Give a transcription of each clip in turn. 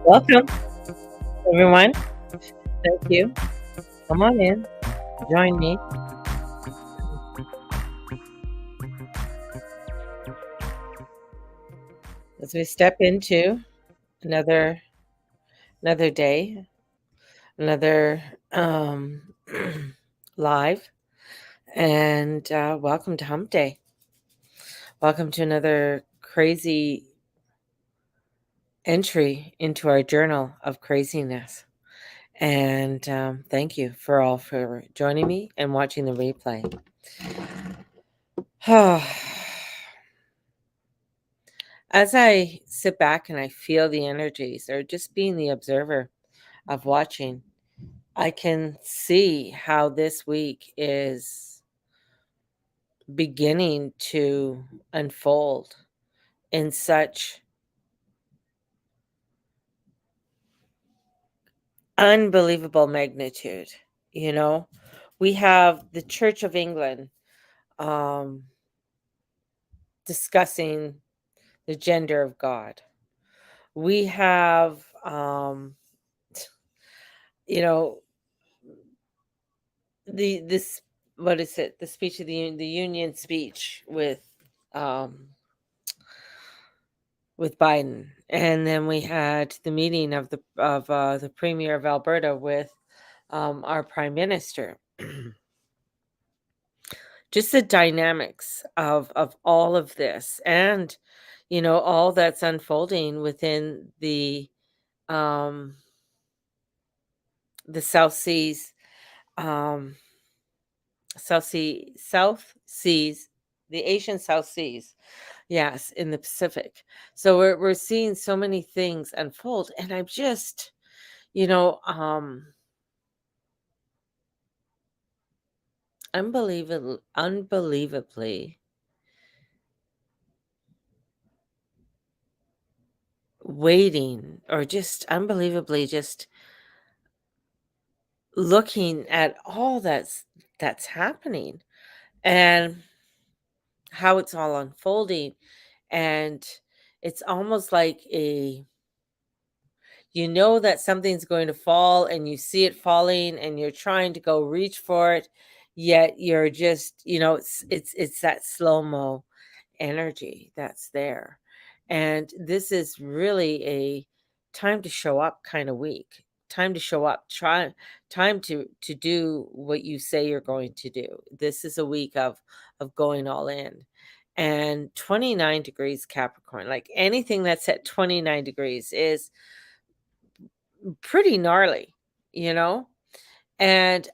Welcome, everyone. Thank you. Come on in. Join me as we step into another another day, another live, and welcome to Hump Day. Welcome to another crazy entry into our journal of craziness. And thank you for joining me and watching the replay. As I sit back and I feel the energies, or just being the observer of watching, I can see how this week is beginning to unfold in such unbelievable magnitude. You know, we have the Church of England um, discussing the gender of God. We have, you know, this what is it? The speech of the Union speech um with Biden, and then we had the meeting of the premier of Alberta with our prime minister. Just the dynamics of all of this, and all that's unfolding within um the South Seas, um South Seas, the Asian South Seas. Yes, in the Pacific. So we're seeing so many things unfold, and I'm just, you know, um, unbelievably waiting, or just unbelievably just looking at all that's happening, and how it's all unfolding, and it's almost like that something's going to fall, and you see it falling, and you're trying to go reach for it, yet you're just, it's that slow-mo energy that's there. And this is really a time to show up kind of week. Time to show up. Time to do what you say you're going to do. This is a week of going all in. And 29 degrees Capricorn, like anything that's at 29 degrees is pretty gnarly, you know? And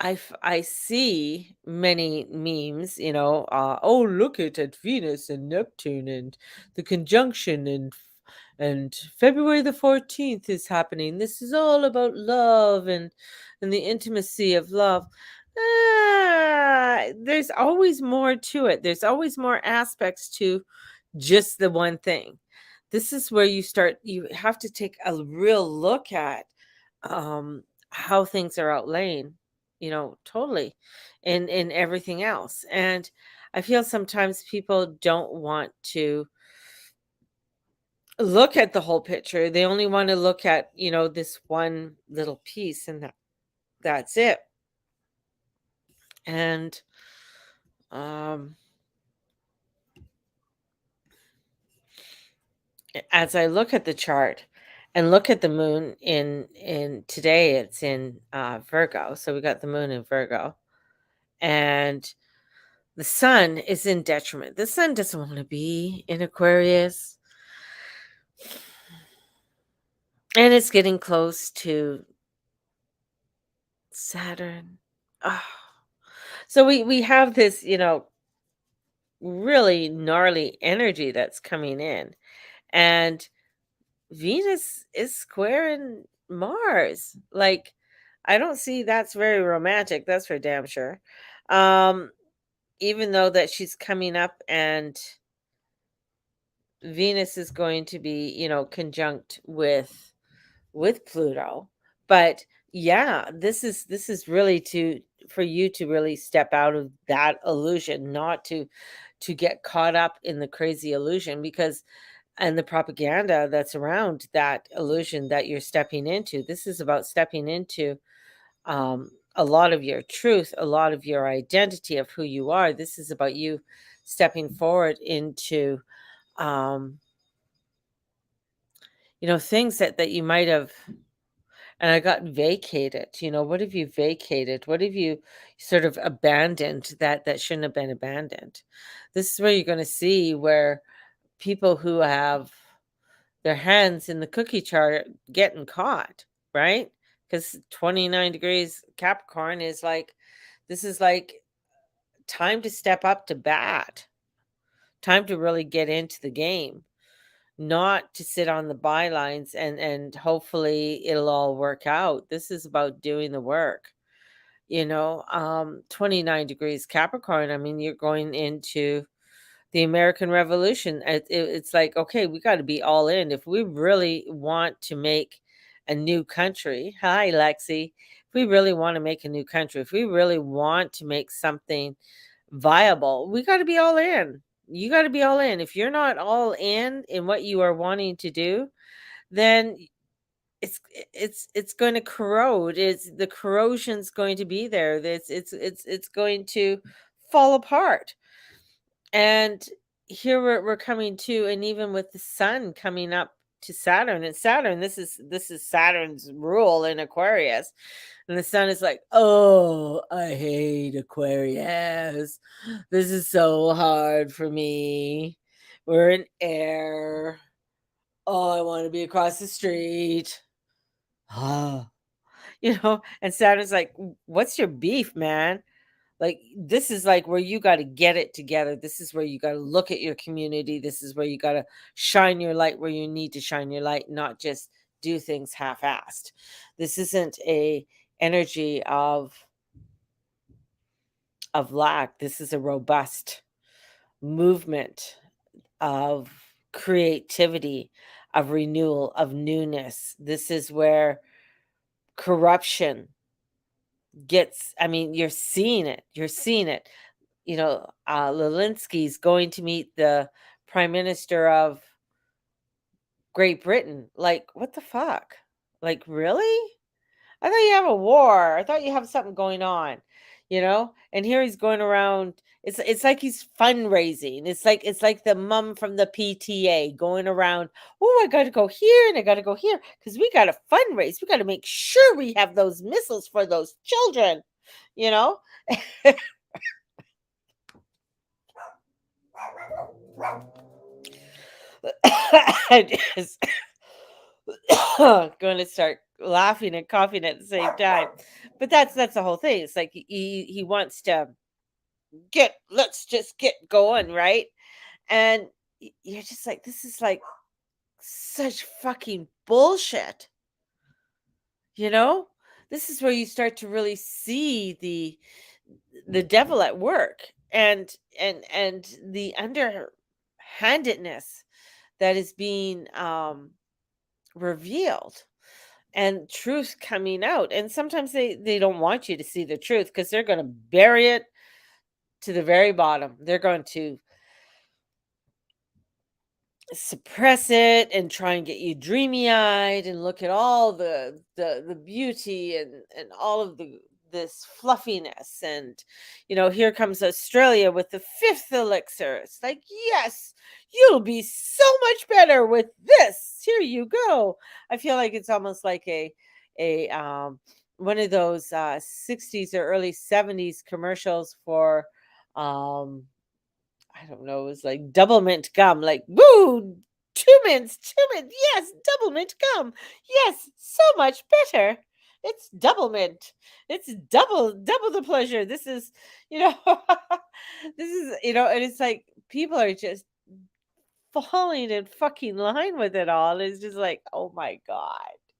I see many memes, oh, look at Venus and Neptune and the conjunction, and February the 14th is happening. This is all about love and the intimacy of love. There's always more to it. There's always more aspects to just the one thing. This is where you have to take a real look at how things are outlaying, totally in everything else. And I feel sometimes people don't want to look at the whole picture. They only want to look at, this one little piece, and that's it. And um as I look at the chart and look at the moon in today, it's in Virgo. So we got the moon in Virgo, and the sun is in detriment. The sun doesn't want to be in Aquarius, and it's getting close to Saturn. Oh. So we have this, really gnarly energy that's coming in, and Venus is squaring Mars. Like, I don't see that's very romantic. That's for damn sure. Um, Even though that she's coming up, and Venus is going to be, conjunct with Pluto. But yeah, this is really to for you to really step out of that illusion, not to get caught up in the crazy illusion, because and the propaganda that's around that illusion that you're stepping into. This is about stepping into a lot of your truth, a lot of your identity of who you are. This is about you stepping forward into, um, things that you might have. And I got vacated. What have you vacated? What have you sort of abandoned that shouldn't have been abandoned? This is where you're going to see where people who have their hands in the cookie jar getting caught, right? Because 29 degrees Capricorn is like, this is like time to step up to bat, time to really get into the game, not to sit on the bylines and hopefully it'll all work out. This is about doing the work. 29 degrees Capricorn. I mean, you're going into the American Revolution. It's like, okay, we got to be all in if we really want to make a new country. Hi, Lexi. If we really want to make a new country, if we really want to make something viable, we got to be all in. You got to be all in. If you're not all in what you are wanting to do, then it's going to corrode. It's the corrosion's going to be there. It's going to fall apart. And here we're coming to, and even with the sun coming up to Saturn, and Saturn, this is Saturn's rule in Aquarius. And the sun is like, oh, I hate Aquarius. This is so hard for me. We're in air. Oh, I want to be across the street. Ah, and Saturn's like, what's your beef, man? Like, this is like where you got to get it together. This is where you got to look at your community. This is where you got to shine your light where you need to shine your light, not just do things half-assed. This isn't a energy of lack. This is a robust movement of creativity, of renewal, of newness. This is where corruption gets, I mean, you're seeing it. You're seeing it. Zelensky's going to meet the prime minister of Great Britain. Like, what the fuck? Like, really? I thought you have a war. I thought you have something going on. And here he's going around. It's like he's fundraising. It's like the mom from the PTA going around. Oh, I got to go here and I got to go here because we got to fundraise. We got to make sure we have those missiles for those children. You know. I just going to start laughing and coughing at the same time. But that's the whole thing. It's like he wants to let's just get going, right? And you're just like, this is like such fucking bullshit. You know? This is where you start to really see the devil at work and the underhandedness that is being revealed and truth coming out. And sometimes they don't want you to see the truth because they're going to bury it to the very bottom. They're going to suppress it and try and get you dreamy eyed and look at all the beauty and all of this fluffiness. And here comes Australia with the fifth elixir. It's like, yes, you'll be so much better with this. Here you go. I feel like it's almost like a one of those 60s or early 70s commercials for I don't know, it was like double mint gum, like, woo, two mints, yes, double mint gum, yes, so much better. It's double mint. It's double the pleasure. This is, you know, this is, and it's like people are just falling in fucking line with it all. It's just like, oh my God.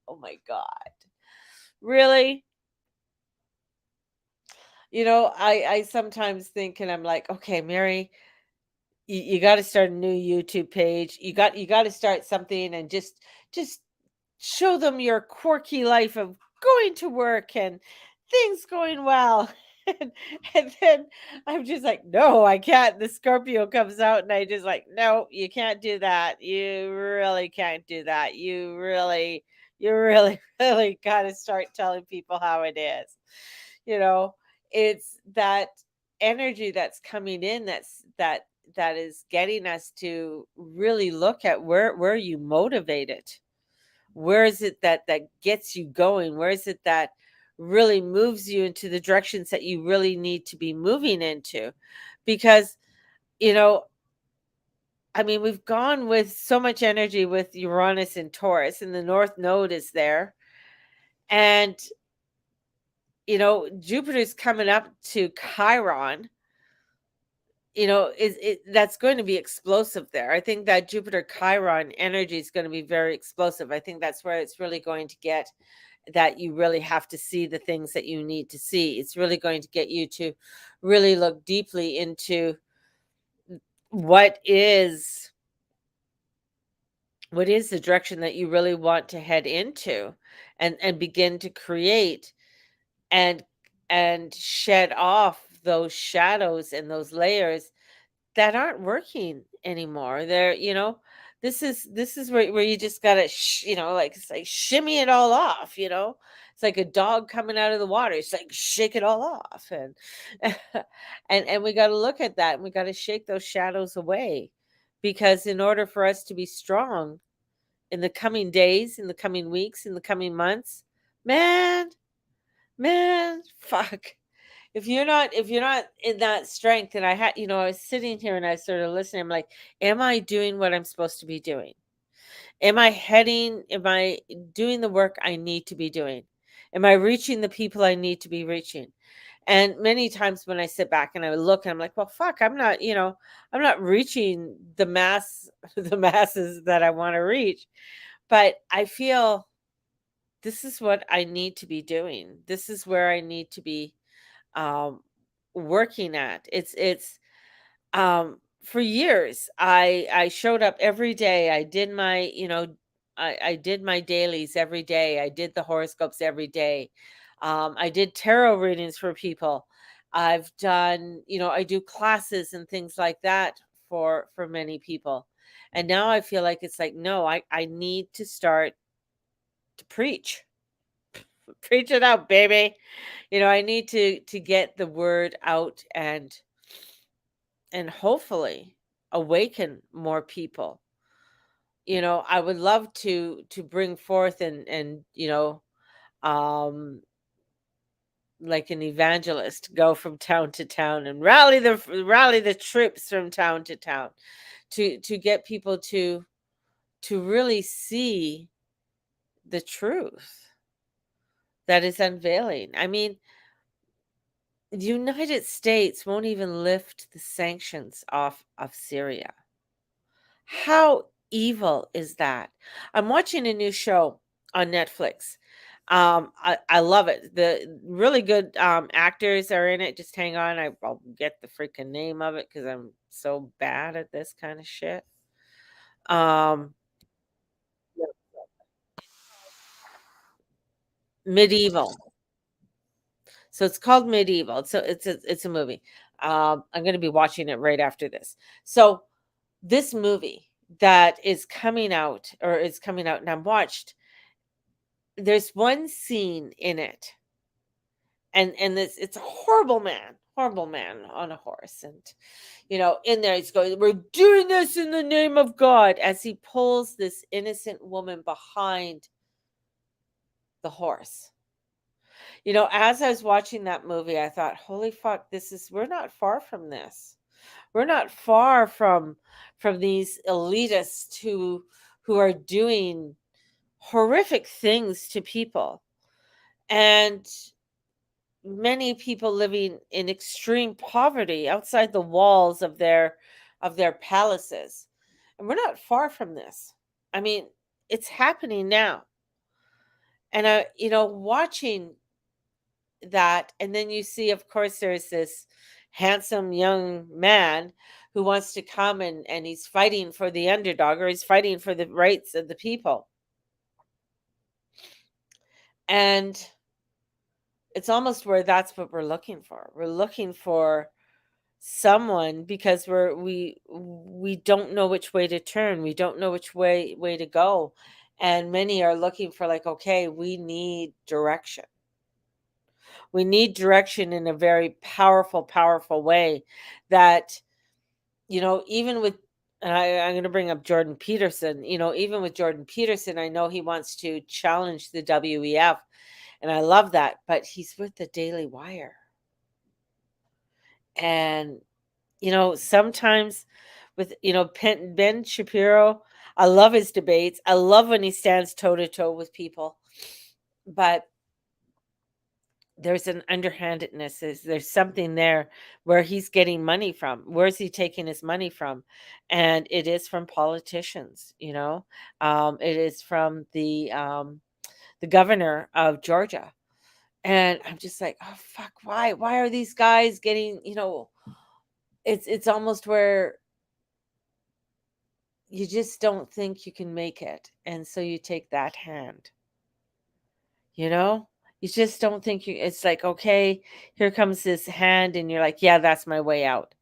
Oh my God. Really? I sometimes think and I'm like, okay, Mary, you got to start a new YouTube page. You got to start something and just show them your quirky life of going to work and things going well. and, and then I'm just like, no, I can't. The Scorpio comes out, and I just like, no, you can't do that. You really can't do that. You really, really got to start telling people how it is. You know, it's that energy that's coming in that is getting us to really look at where you motivated. Where is it that gets you going? Where is it that really moves you into the directions that you really need to be moving into? Because, you know, I mean, we've gone with so much energy with Uranus and Taurus, and the North Node is there. And, Jupiter's coming up to Chiron. Is it that's going to be explosive there. I think that Jupiter Chiron energy is going to be very explosive. I think that's where it's really going to get that you really have to see the things that you need to see. It's really going to get you to really look deeply into what is what is the direction that you really want to head into, and begin to create and shed off those shadows and those layers that aren't working anymore. This is where you just gotta, like it's like shimmy it all off. It's like a dog coming out of the water. It's like shake it all off, and and we got to look at that, and we got to shake those shadows away, because in order for us to be strong in the coming days, in the coming weeks, in the coming months, man, fuck, if you're not in that strength. And I was sitting here and I started listening. I'm like, am I doing what I'm supposed to be doing? Am I doing the work I need to be doing? Am I reaching the people I need to be reaching? And many times when I sit back and I look, and I'm like, well, fuck, I'm not reaching the masses that I want to reach. But I feel this is what I need to be doing. This is where I need to be um, working at. For years I showed up every day. I did my dailies every day. I did the horoscopes every day. I did tarot readings for people. I do classes and things like that for many people. And now I feel like it's like, no, I need to start to preach. Preach it out, baby. I need to get the word out, and hopefully awaken more people. I would love to bring forth, and um like an evangelist, go from town to town and rally the troops from town to town, to get people to really see the truth that is unveiling. I mean, the United States won't even lift the sanctions off of Syria. How evil is that? I'm watching a new show on Netflix. I love it. The really good actors are in it. Just hang on, I'll get the freaking name of it because I'm so bad at this kind of shit. Um, Medieval. So it's called Medieval. So it's a movie. I'm going to be watching it right after this. So this movie that is coming out, or is coming out, and I've watched, there's one scene in it, and this it's a horrible man on a horse, and in there he's going, we're doing this in the name of God, as he pulls this innocent woman behind the horse. As I was watching that movie, I thought, holy fuck, we're not far from this. We're not far from these elitists who are doing horrific things to people, and many people living in extreme poverty outside the walls of their palaces. And we're not far from this. I mean, it's happening now. And watching that, and then you see, of course, there's this handsome young man who wants to come, and he's fighting for the underdog, or he's fighting for the rights of the people. And it's almost where that's what we're looking for. We're looking for someone because we don't know which way to turn. We don't know which way to go. And many are looking for, like, okay, we need direction. We need direction in a very powerful, powerful way that, even with, and I'm going to bring up Jordan Peterson, even with Jordan Peterson, I know he wants to challenge the WEF, and I love that, but he's with the Daily Wire. And, sometimes with, Ben Shapiro, I love his debates. I love when he stands toe to toe with people, but there's an underhandedness. There's something there where he's getting money from. Where's he taking his money from? And it is from politicians. It is from the governor of Georgia. And I'm just like, oh fuck, why are these guys getting? It's almost where you just don't think you can make it, and so you take that hand. You know? You just don't think it's like, "Okay, here comes this hand," and you're like, "Yeah, that's my way out."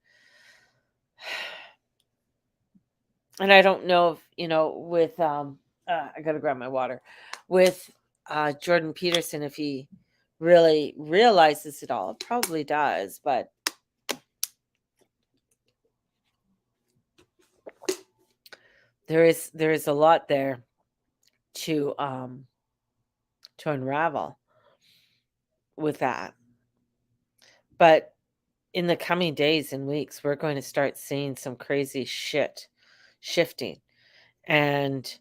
And I don't know if, with, I gotta grab my water. With, Jordan Peterson, if he really realizes it all. Probably does, but there is a lot there to, to unravel with that. But in the coming days and weeks, we're going to start seeing some crazy shit shifting. And,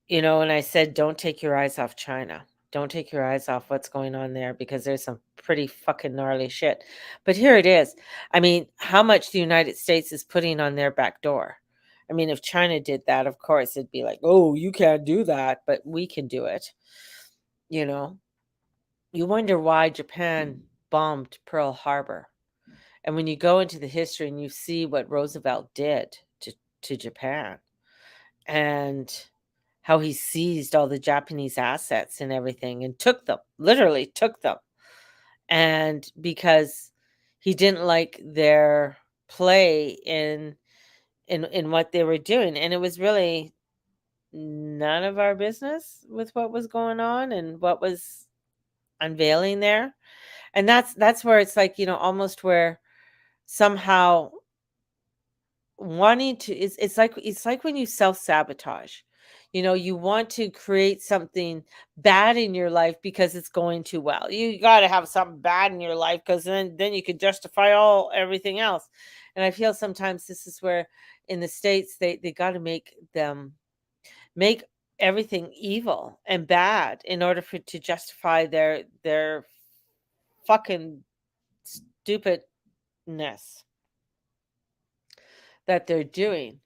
and I said, don't take your eyes off China. Don't take your eyes off what's going on there because there's some pretty fucking gnarly shit. But here it is. I mean, how much the United States is putting on their back door. I mean, if China did that, of course, it'd be like, oh, you can't do that, but we can do it. You know, you wonder why Japan bombed Pearl Harbor. And when you go into the history and you see what Roosevelt did to Japan and how he seized all the Japanese assets and everything and took them, literally took them. And because he didn't like their play in what they were doing. And it was really none of our business with what was going on and what was unveiling there. And that's where it's like, almost where somehow wanting to, it's like when you self-sabotage. You want to create something bad in your life because it's going too well. You got to have something bad in your life because then you could justify everything else. And I feel sometimes this is where in the States they got to make everything evil and bad in order to justify their fucking stupidness that they're doing.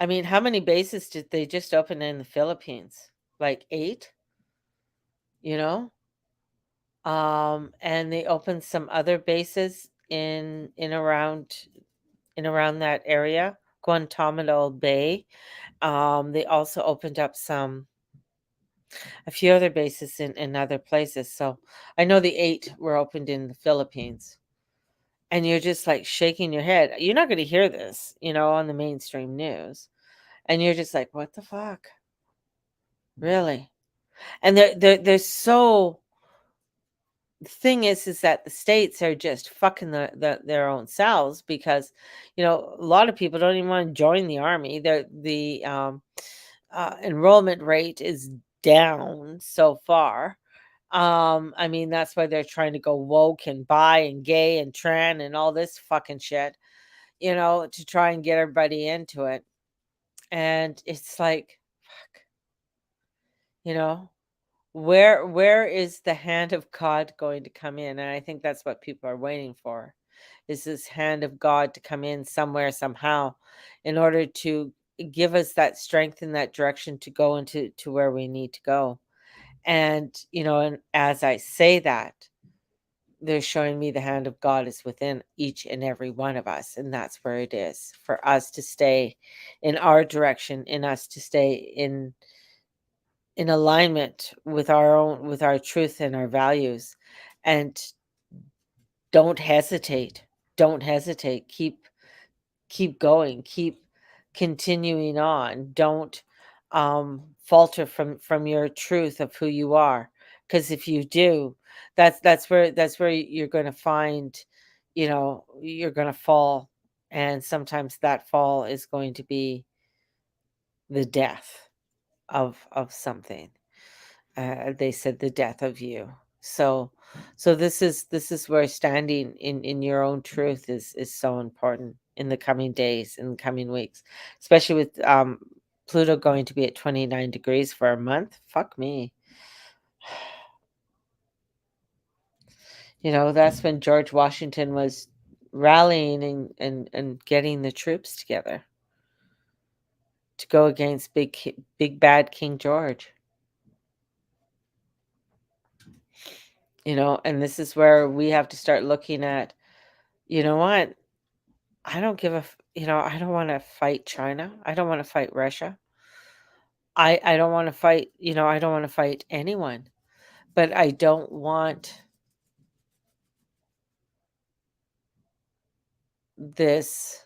I mean, how many bases did they just open in the Philippines? Like 8, you know? And they opened some other bases in around that area, Guantanamo Bay. They also opened up a few other bases in other places. So I know the 8 were opened in the Philippines. And you're just like shaking your head. You're not going to hear this, on the mainstream news. And you're just like, what the fuck? Really? And they're so, the thing is that the states are just fucking their own selves because, a lot of people don't even want to join the army. The enrollment rate is down so far. I mean, that's why they're trying to go woke and bi and gay and trans and all this fucking shit, to try and get everybody into it. And it's like, fuck, you know, where is the hand of God going to come in? And I think that's what people are waiting for, is this hand of God to come in somewhere, somehow, in order to give us that strength in that direction to go to where we need to go. And, and as I say that, they're showing me the hand of God is within each and every one of us. And that's where it is for us to stay in our direction, in us to stay in alignment with our truth and our values. And don't hesitate. Don't hesitate. Keep going. Keep continuing on. Don't falter from your truth of who you are. Because if you do, that's where you're going to find, you're going to fall, and sometimes that fall is going to be the death of something. They said the death of you. So this is where standing in your own truth is so important in the coming days, in the coming weeks, especially with Pluto going to be at 29 degrees for a month. Fuck me. That's when George Washington was rallying and getting the troops together to go against big bad King George. And this is where we have to start looking at, you know what? I don't give a, I don't want to fight China. I don't want to fight Russia. I don't want to fight, I don't want to fight anyone, but I don't want this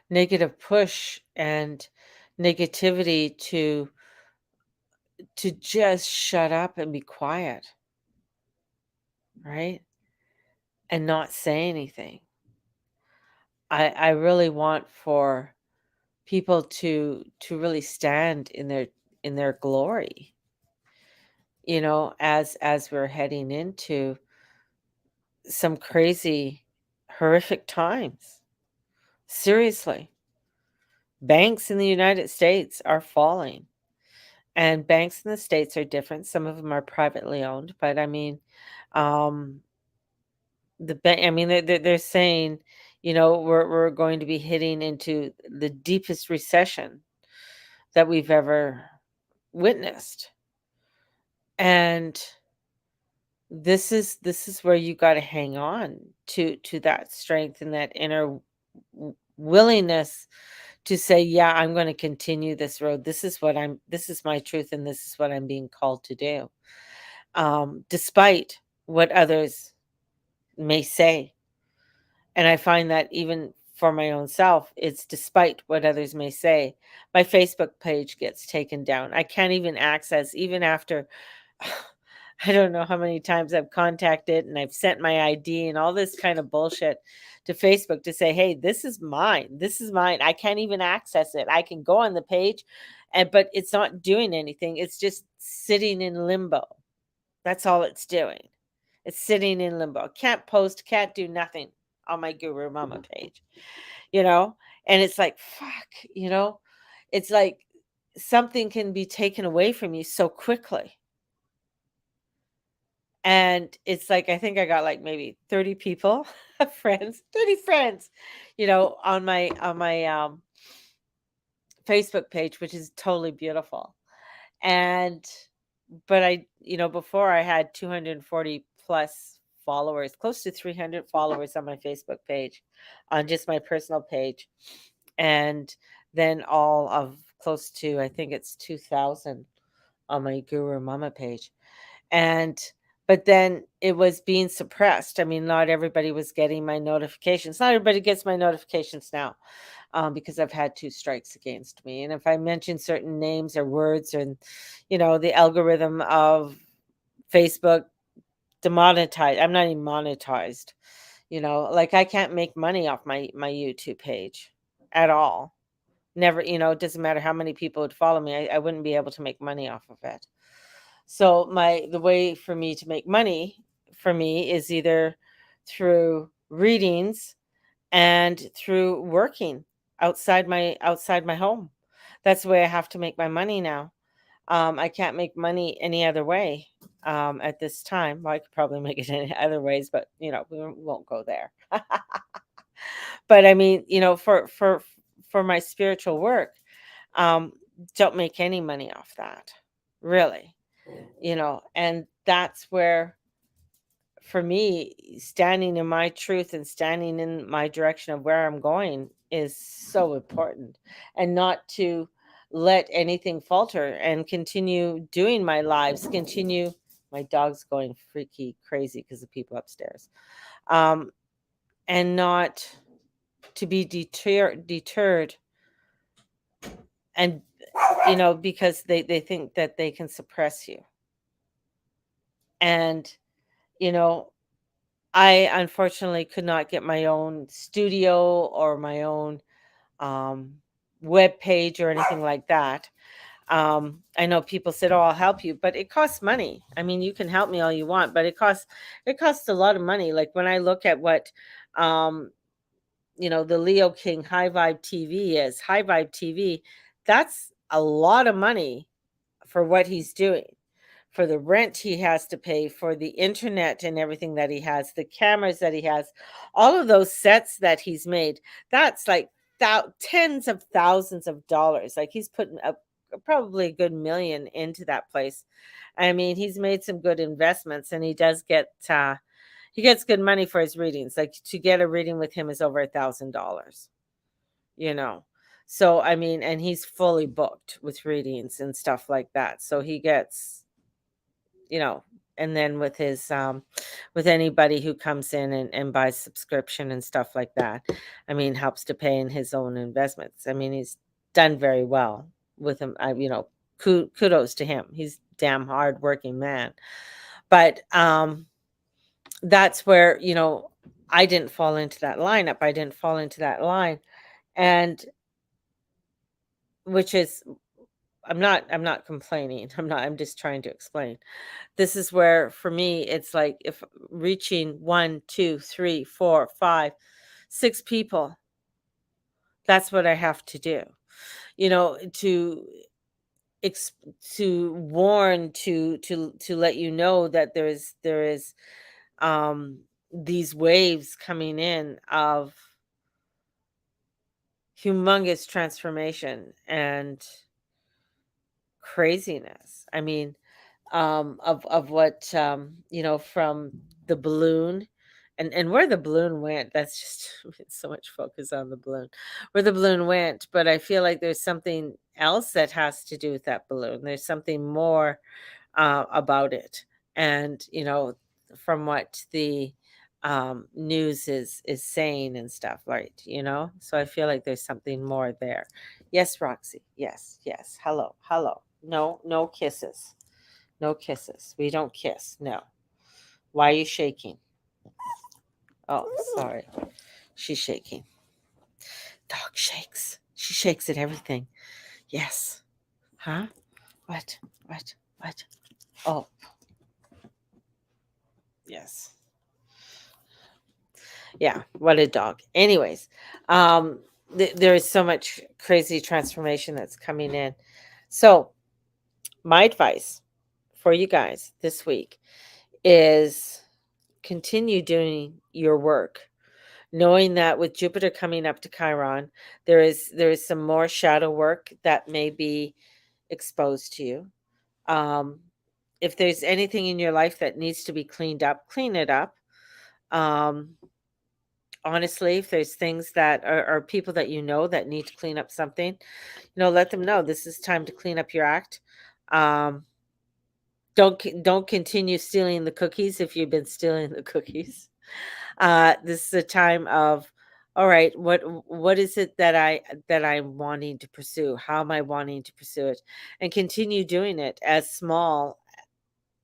negative push and negativity to just shut up and be quiet, right? And not say anything. I really want for people to really stand in their glory, as we're heading into some crazy, horrific times. Seriously. Banks in the United States are falling, and banks in the States are different. Some of them are privately owned, but I mean, um, I mean, they're saying, we're going to be hitting into the deepest recession that we've ever witnessed. And this is where you got to hang on to that strength and that inner willingness to say, yeah, I'm going to continue this road. This is my truth, and this is what I'm being called to do, despite what others may say. And I find that even for my own self, it's despite what others may say. My Facebook page gets taken down. I can't even access, even after I don't know how many times I've contacted and I've sent my ID and all this kind of bullshit to Facebook to say, hey, this is mine. This is mine. I can't even access it. I can go on the page, but it's not doing anything. It's just sitting in limbo. That's all it's doing. It's sitting in limbo. Can't post, can't do nothing on my Guru Mama page, you know? And it's like, fuck, It's like something can be taken away from you so quickly. And it's like, I think I got like maybe 30 people, friends, 30 friends, on my Facebook page, which is totally beautiful. And but before I had 240 plus followers, close to 300 followers on my Facebook page, on just my personal page. And then all of close to, I think it's 2,000 on my Guru Mama page. And but then it was being suppressed. I mean, not everybody was getting my notifications. Not everybody gets my notifications now, because I've had 2 strikes against me. And if I mention certain names or words, and the algorithm of Facebook demonetized. I'm not even monetized. Like I can't make money off my YouTube page at all. Never. It doesn't matter how many people would follow me. I wouldn't be able to make money off of it. So the way for me to make money for me is either through readings and through working outside my home. That's the way I have to make my money now. I can't make money any other way at this time. Well, I could probably make it in other ways, but we won't go there. But I mean, for my spiritual work, um, don't make any money off that, really. And that's where, for me, standing in my truth and standing in my direction of where I'm going is so important. And not to let anything falter and continue doing my lives, continue. My dog's going freaky crazy because of people upstairs. Um, and not to be deterred, and because they think that they can suppress you. And you know I unfortunately could not get my own studio or my own um, web page or anything like that. I know people said, "Oh, I'll help you," but it costs money. I mean, you can help me all you want, but it costs a lot of money. Like when I look at what um, the Leo King High Vibe TV is, High Vibe TV, that's a lot of money for what he's doing, for the rent he has to pay, for the internet and everything that he has, the cameras that he has, all of those sets that he's made. That's like tens of thousands of dollars. Like he's putting up probably a good million into that place. I mean, he's made some good investments, and he gets good money for his readings. Like to get a reading with him is over $1,000, you know. So I mean, and he's fully booked with readings and stuff like that. So he gets, you know and then with anybody who comes in and buys subscription and stuff like that, I mean, helps to pay in his own investments. I mean, he's done very well with him. Kudos to him. He's damn hard working man. But that's where, I didn't fall into that lineup. I didn't fall into that line. And which is, I'm not complaining. I'm just trying to explain. This is where, for me, it's like if reaching one, two, three, four, five, six people, that's what I have to do. To ex- to warn, to let you know that there is um these waves coming in of humongous transformation and craziness. I mean, of what, from the balloon, and where the balloon went. That's just it's so much focus on the balloon, where the balloon went. But I feel like there's something else that has to do with that balloon. There's something more about it. And from what the news is saying and stuff, right? So I feel like there's something more there. Yes, Roxy. Yes, yes. Hello, hello. No, no kisses. No kisses. We don't kiss. No. Why are you shaking? Oh, sorry. She's shaking. Dog shakes. She shakes at everything. Yes. Huh? What? What? What? Oh, yes. Yeah. What a dog. Anyways, there is so much crazy transformation that's coming in. So, my advice for you guys this week is continue doing your work, knowing that with Jupiter coming up to Chiron, there is some more shadow work that may be exposed to you. Um, if there's anything in your life that needs to be cleaned up, clean it up. Um, Honestly, if there's things that are people that that need to clean up something, let them know this is time to clean up your act. Um, don't continue stealing the cookies if you've been stealing the cookies. This is a time of, all right, what is it that I'm wanting to pursue? How am I wanting to pursue it? And continue doing it, as small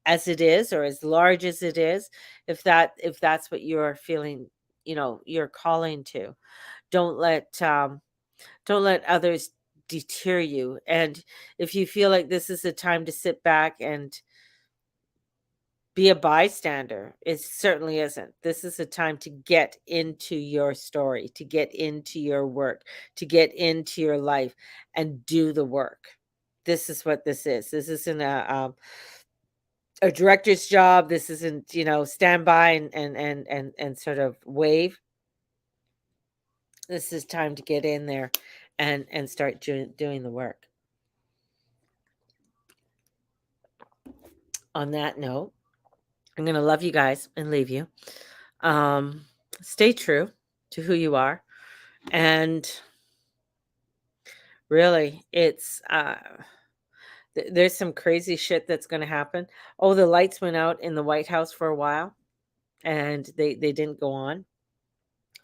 as it is or as large as it is, if that's what you're feeling, you're calling to. Don't let don't let others deter you. And if you feel like this is a time to sit back and be a bystander, it certainly isn't. This is a time to get into your story, to get into your work, to get into your life and do the work. This is what this is. This isn't a director's job. This isn't, stand by and sort of wave. This is time to get in there and start doing the work. On that note, I'm going to love you guys and leave you. Um, Stay true to who you are, and Really, it's there's some crazy shit that's going to happen. Oh, the lights went out in the White House for a while, and they didn't go on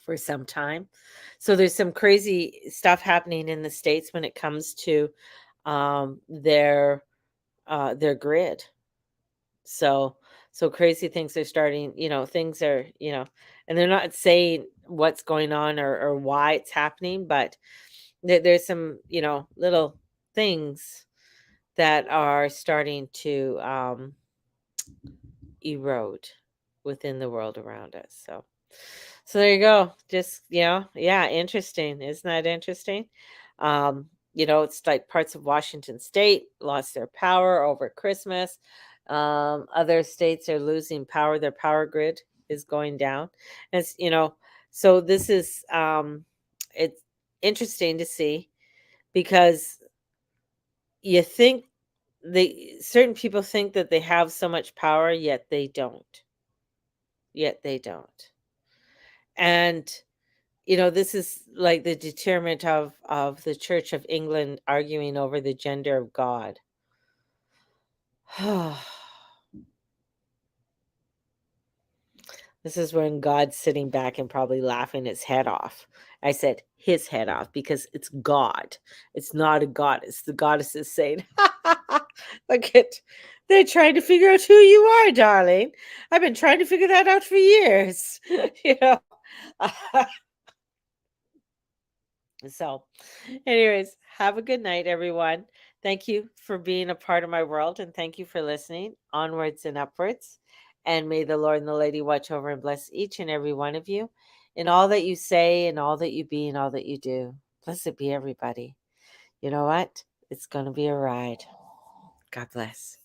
for some time. So there's some crazy stuff happening in the states when it comes to um, their their grid. So so crazy things are starting, things are, and they're not saying what's going on or why it's happening, but there's some, little things that are starting to erode within the world around us. So there you go. Just, yeah, interesting. Isn't that interesting? It's like parts of Washington state lost their power over Christmas. Other states are losing power. Their power grid is going down. And so this is it's interesting to see because you think certain people think that they have so much power, yet they don't. Yet they don't. And this is like the determinant of the Church of England arguing over the gender of God. This is when God's sitting back and probably laughing his head off. I said his head off because it's God. It's not a goddess. The goddess is saying, look at, they're trying to figure out who you are, darling. I've been trying to figure that out for years. you know. So, anyways, have a good night, everyone. Thank you for being a part of my world and thank you for listening. Onwards and upwards. And may the Lord and the Lady watch over and bless each and every one of you in all that you say and all that you be and all that you do. Blessed be everybody. You know what? It's going to be a ride. God bless.